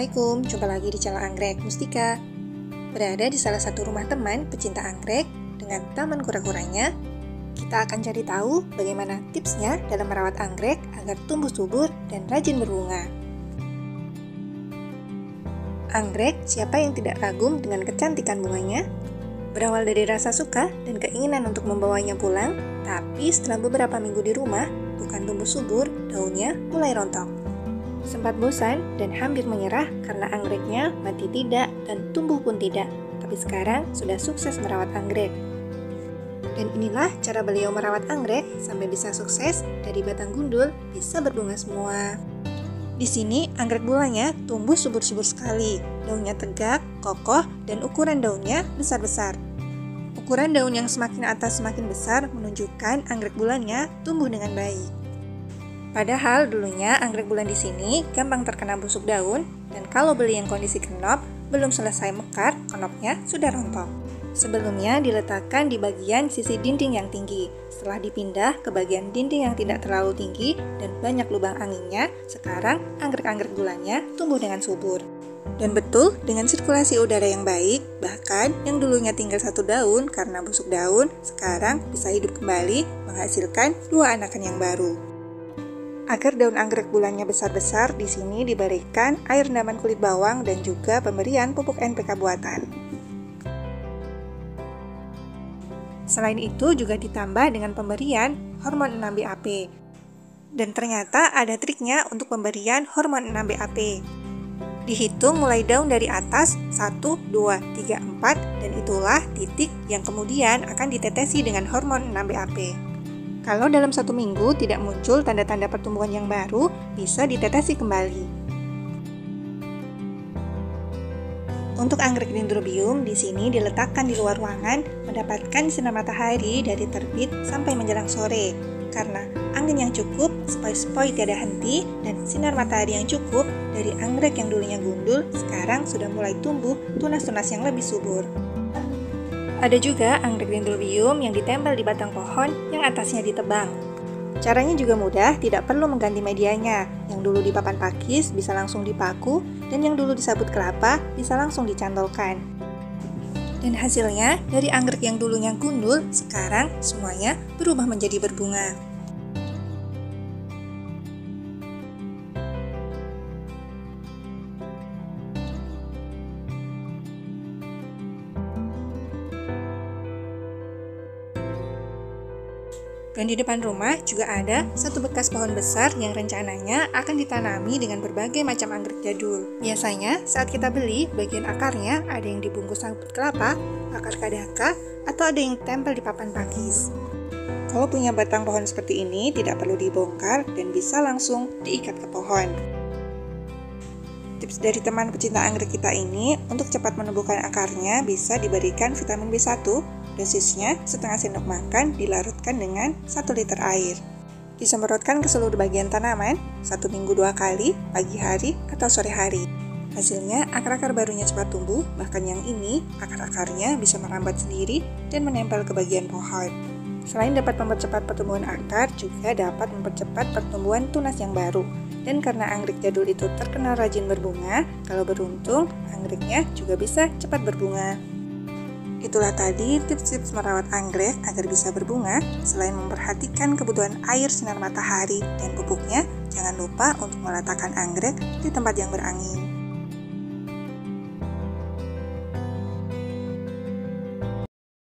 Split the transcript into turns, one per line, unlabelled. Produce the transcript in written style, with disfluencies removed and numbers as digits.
Assalamualaikum, jumpa lagi di channel Anggrek Mustika. Berada di salah satu rumah teman pecinta anggrek dengan taman kura-kuranya, kita akan cari tahu bagaimana tipsnya dalam merawat anggrek agar tumbuh subur dan rajin berbunga. Anggrek, siapa yang tidak kagum dengan kecantikan bunganya? Berawal dari rasa suka dan keinginan untuk membawanya pulang, tapi setelah beberapa minggu di rumah, bukan tumbuh subur, daunnya mulai rontok. Sempat bosan dan hampir menyerah karena anggreknya mati tidak dan tumbuh pun tidak. Tapi sekarang sudah sukses merawat anggrek. Dan inilah cara beliau merawat anggrek sampai bisa sukses dari batang gundul bisa berbunga semua. Di sini anggrek bulanya tumbuh subur-subur sekali. Daunnya tegak, kokoh, dan ukuran daunnya besar-besar. Ukuran daun yang semakin atas semakin besar menunjukkan anggrek bulannya tumbuh dengan baik. Padahal dulunya anggrek bulan di sini gampang terkena busuk daun, dan kalau beli yang kondisi kenop, belum selesai mekar, kenopnya sudah rontok. Sebelumnya diletakkan di bagian sisi dinding yang tinggi. Setelah dipindah ke bagian dinding yang tidak terlalu tinggi dan banyak lubang anginnya, sekarang anggrek-anggrek bulannya tumbuh dengan subur. Dan betul, dengan sirkulasi udara yang baik, bahkan yang dulunya tinggal satu daun karena busuk daun, sekarang bisa hidup kembali menghasilkan 2 anakan yang baru. Agar daun anggrek bulannya besar-besar, di sini diberikan air rendaman kulit bawang dan juga pemberian pupuk NPK buatan. Selain itu juga ditambah dengan pemberian hormon 6-BAP. Dan ternyata ada triknya untuk pemberian hormon 6-BAP. Dihitung mulai daun dari atas 1, 2, 3, 4 dan itulah titik yang kemudian akan ditetesi dengan hormon 6-BAP. Kalau dalam 1 minggu tidak muncul tanda-tanda pertumbuhan yang baru, bisa ditetesi kembali. Untuk anggrek dendrobium, di sini diletakkan di luar ruangan, mendapatkan sinar matahari dari terbit sampai menjelang sore. Karena angin yang cukup, sepoi-sepoi tiada henti, dan sinar matahari yang cukup dari anggrek yang dulunya gundul, sekarang sudah mulai tumbuh tunas-tunas yang lebih subur. Ada juga anggrek dendrobium yang ditempel di batang pohon yang atasnya ditebang. Caranya juga mudah, tidak perlu mengganti medianya. Yang dulu di papan pakis bisa langsung dipaku, dan yang dulu di sabut kelapa bisa langsung dicantolkan. Dan hasilnya, dari anggrek yang dulunya gundul, sekarang semuanya berubah menjadi berbunga. Dan di depan rumah juga ada satu bekas pohon besar yang rencananya akan ditanami dengan berbagai macam anggrek jadul. Biasanya saat kita beli, bagian akarnya ada yang dibungkus sabut kelapa, akar kadaka, atau ada yang tempel di papan pakis. Kalau punya batang pohon seperti ini, tidak perlu dibongkar dan bisa langsung diikat ke pohon. Tips dari teman pecinta anggrek kita ini, untuk cepat menumbuhkan akarnya bisa diberikan vitamin B1, dosisnya setengah sendok makan dilarutkan dengan 1 liter air. Disemprotkan ke seluruh bagian tanaman 1 minggu 2 kali, pagi hari atau sore hari. Hasilnya akar-akar barunya cepat tumbuh, bahkan yang ini akar-akarnya bisa merambat sendiri dan menempel ke bagian pohon. Selain dapat mempercepat pertumbuhan akar, juga dapat mempercepat pertumbuhan tunas yang baru. Dan karena anggrek jadul itu terkenal rajin berbunga, kalau beruntung, anggreknya juga bisa cepat berbunga. Itulah tadi tips-tips merawat anggrek agar bisa berbunga. Selain memperhatikan kebutuhan air, sinar matahari, dan pupuknya, jangan lupa untuk meletakkan anggrek di tempat yang berangin.